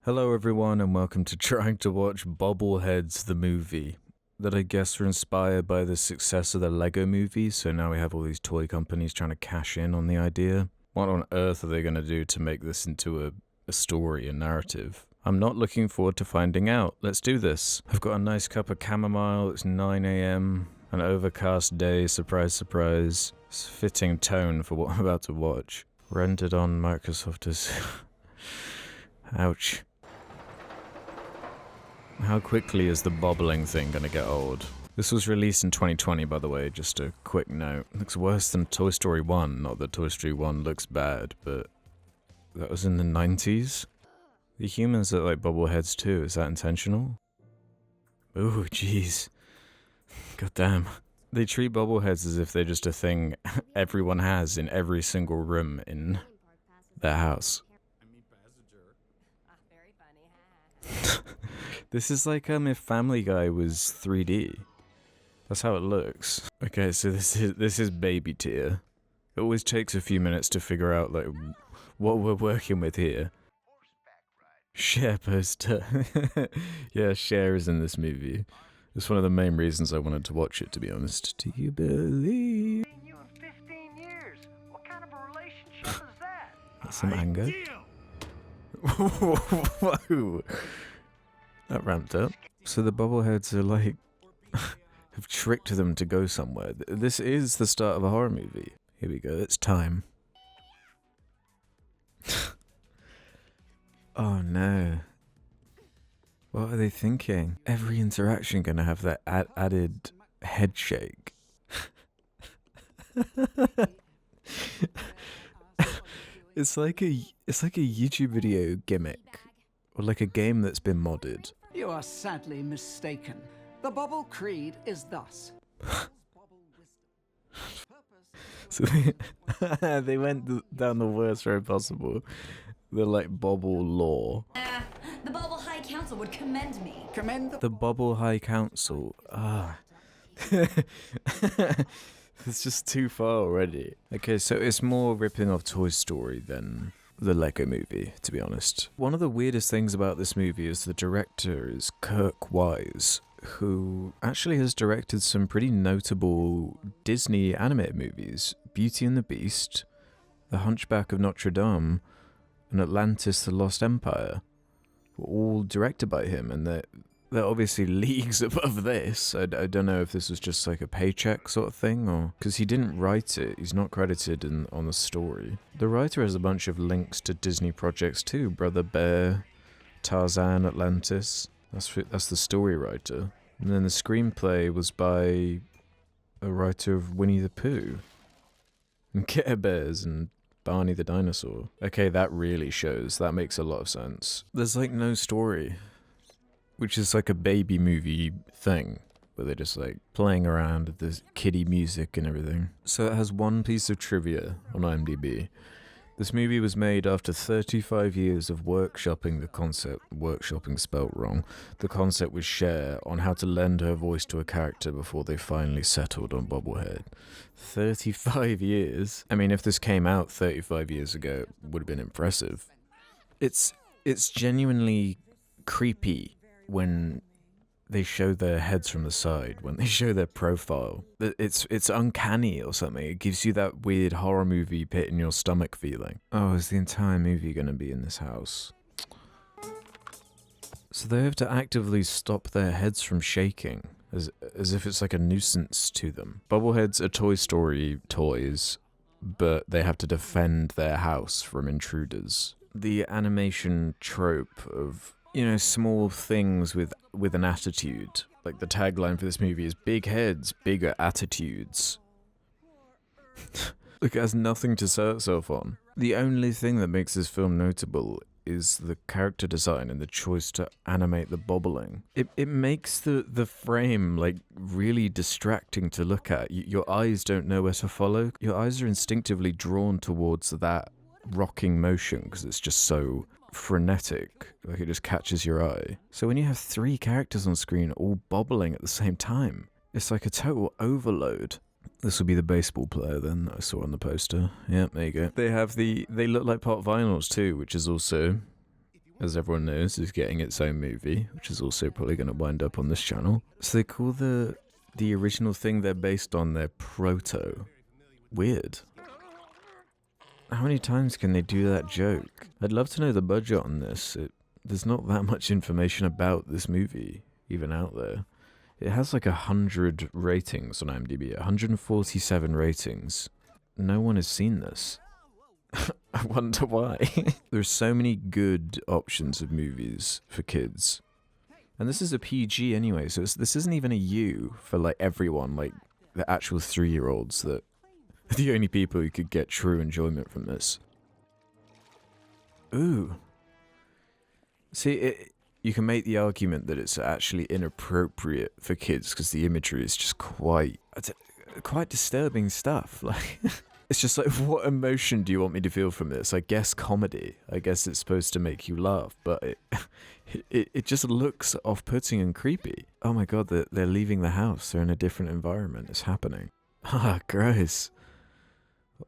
Hello everyone and welcome to trying to watch Bobbleheads the movie that I guess were inspired by the success of the Lego movie, so now we have all these toy companies trying to cash in on the idea. What on earth are they going to do to make this into a story, a narrative? I'm not looking forward to finding out. Let's do this. I've got a nice cup of chamomile, it's 9 a.m, an overcast day, surprise surprise. It's a fitting tone for what I'm about to watch. Rendered on Microsoft as... Ouch. How quickly is the bobbling thing gonna get old? This was released in 2020, by the way, just a quick note. Looks worse than Toy Story 1. Not that Toy Story 1 looks bad, but that was in the 90s? The humans look like bobbleheads too, is that intentional? Ooh, jeez. Goddamn. They treat bobbleheads as if they're just a thing everyone has in every single room in their house. This is like if Family Guy was 3D. That's how it looks. Okay, so this is baby tier. It always takes a few minutes to figure out like what we're working with here. Cher poster. Yeah, Cher is in this movie. It's one of the main reasons I wanted to watch it, to be honest. Do you believe? You in 15 years. What kind of a relationship is that? That's some anger. Whoa. That ramped up. So the bobbleheads are like... have tricked them to go somewhere. This is the start of a horror movie. Here we go, it's time. Oh no. What are they thinking? Every interaction gonna have that added head shake. It's like a YouTube video gimmick. Or like a game that's been modded. You are sadly mistaken. The Bubble Creed is thus. So they went down the worst road possible. The like Bobble law. The Bobble High Council would commend me. Commend The Bobble High Council. Ah. It's just too far already. Okay, so it's more ripping off Toy Story than the Lego movie, to be honest. One of the weirdest things about this movie is the director is Kirk Wise, who actually has directed some pretty notable Disney animated movies. Beauty and the Beast, The Hunchback of Notre Dame, and Atlantis the Lost Empire. Were all directed by him, and they're obviously leagues above this. I don't know if this was just like a paycheck sort of thing, or... Because he didn't write it, he's not credited on the story. The writer has a bunch of links to Disney projects too. Brother Bear, Tarzan, Atlantis. That's the story writer. And then the screenplay was by a writer of Winnie the Pooh, and Care Bears, and Barney the Dinosaur. Okay, that really shows. That makes a lot of sense. There's like no story. Which is like a baby movie thing, where they're just like playing around with this kiddie music and everything. So it has one piece of trivia on IMDb. This movie was made after 35 years of workshopping the concept, workshopping spelt wrong, the concept with Cher on how to lend her voice to a character before they finally settled on Bobblehead. 35 years? I mean, if this came out 35 years ago, it would have been impressive. It's genuinely creepy when they show their heads from the side, when they show their profile. It's uncanny or something. It gives you that weird horror movie pit in your stomach feeling. Oh, is the entire movie going to be in this house? So they have to actively stop their heads from shaking, as if it's like a nuisance to them. Bobbleheads are Toy Story toys, but they have to defend their house from intruders. The animation trope of... small things with an attitude. Like the tagline for this movie is big heads, bigger attitudes. Look, it has nothing to sell itself on. The only thing that makes this film notable is the character design and the choice to animate the bobbling. It makes the frame like really distracting to look at. Your eyes don't know where to follow. Your eyes are instinctively drawn towards that rocking motion because it's just so frenetic, like it just catches your eye. So when you have three characters on screen all bobbling at the same time, it's like a total overload. This will be the baseball player then that I saw on the poster. Yeah, there you go. They look like pop vinyls too, which is also as everyone knows, is getting its own movie, which is also probably going to wind up on this channel. So they call the original thing they're based on their proto. Weird. How many times can they do that joke? I'd love to know the budget on this. There's not that much information about this movie even out there. It has like 100 ratings on IMDb, 147 ratings. No one has seen this. I wonder why. There's so many good options of movies for kids. And this is a PG anyway, so this isn't even a U for like everyone, like the actual 3-year-olds that are the only people who could get true enjoyment from this. Ooh. See, you can make the argument that it's actually inappropriate for kids because the imagery is just quite disturbing stuff. Like, it's just like, what emotion do you want me to feel from this? I guess comedy. I guess it's supposed to make you laugh, but it just looks off-putting and creepy. Oh my god, they're leaving the house. They're in a different environment. It's happening. Ah, gross.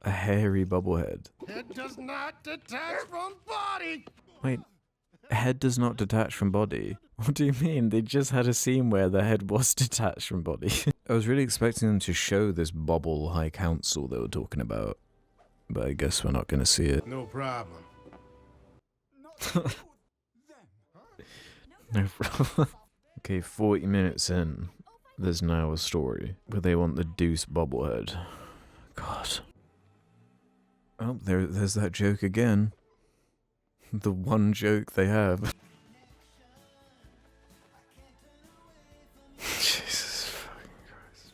A hairy bobblehead. Head does not detach from body. Wait, head does not detach from body? What do you mean? They just had a scene where the head was detached from body. I was really expecting them to show this Bobble High Council they were talking about, but I guess we're not going to see it. No problem. No problem. Okay, 40 minutes in, there's now a story where they want the Deuce Bobblehead. God. Oh, there's that joke again. The one joke they have. Jesus fucking Christ.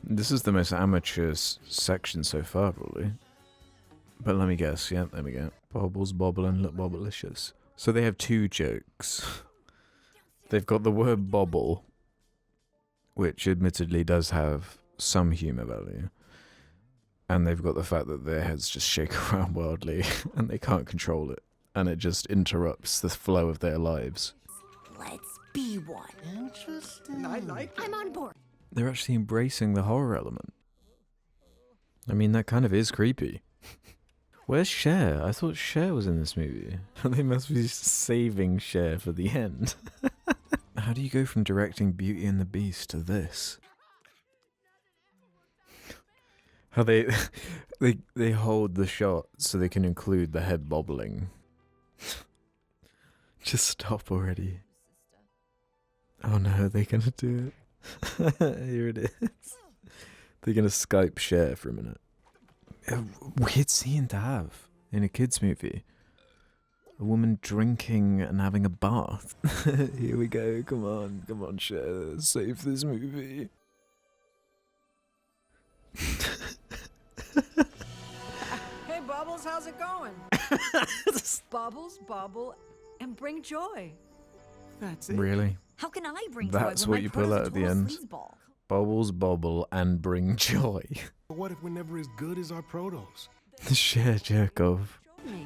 This is the most amateur section so far, probably. But let me guess, yeah, there we go. Bobbles, bobble, and look bobblicious. So they have 2 jokes. They've got the word bobble, which admittedly does have some humour value. And they've got the fact that their heads just shake around wildly and they can't control it. And it just interrupts the flow of their lives. Let's be one. Interesting. I like I'm on board. They're actually embracing the horror element. I mean, that kind of is creepy. Where's Cher? I thought Cher was in this movie. They must be saving Cher for the end. How do you go from directing Beauty and the Beast to this? How they hold the shot so they can include the head bobbling. Just stop already. Oh no, they're gonna do it. Here it is. They're gonna Skype Cher for a minute. A weird scene to have in a kids movie. A woman drinking and having a bath. Here we go. Come on, Cher. Save this movie. Hey, Bubbles, how's it going? Bubbles, bubble, and bring joy. That's it. Really? How can I bring That's joy what when you my pull proto's out a at the total end. sleazeball? Bubbles, bobble, and bring joy. But what if we're never as good as our protos? The Cher jerk off. Me.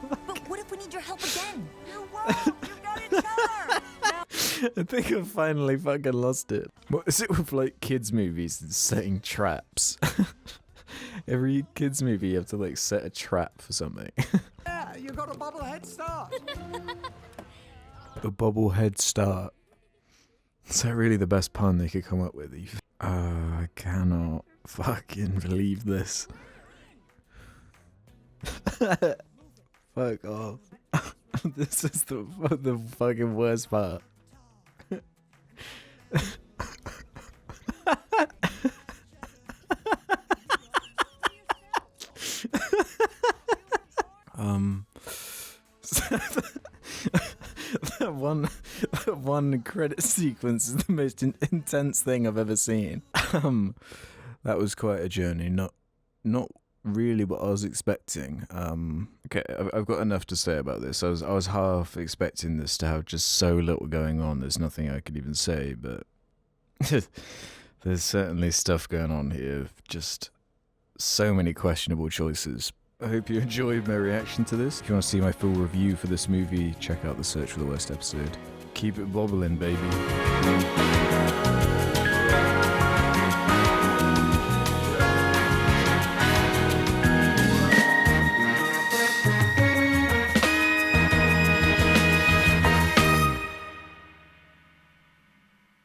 But what if we need your help again? You won't! You got each other! I think I finally fucking lost it. What is it with like kids movies and setting traps? Every kids movie you have to like set a trap for something. Yeah, you got a bobblehead start. A bobblehead start. Is that really the best pun they could come up with? I cannot fucking believe this. Fuck off. This is the fucking worst part. That one credit sequence is the most intense thing I've ever seen. That was quite a journey. Not really what I was expecting. Okay, I've got enough to say about this. I was half expecting this to have just so little going on. There's nothing I could even say, but there's certainly stuff going on here. Just so many questionable choices. I hope you enjoyed my reaction to this. If you want to see my full review for this movie, check out the Search for the Worst episode. Keep it bobbling, baby.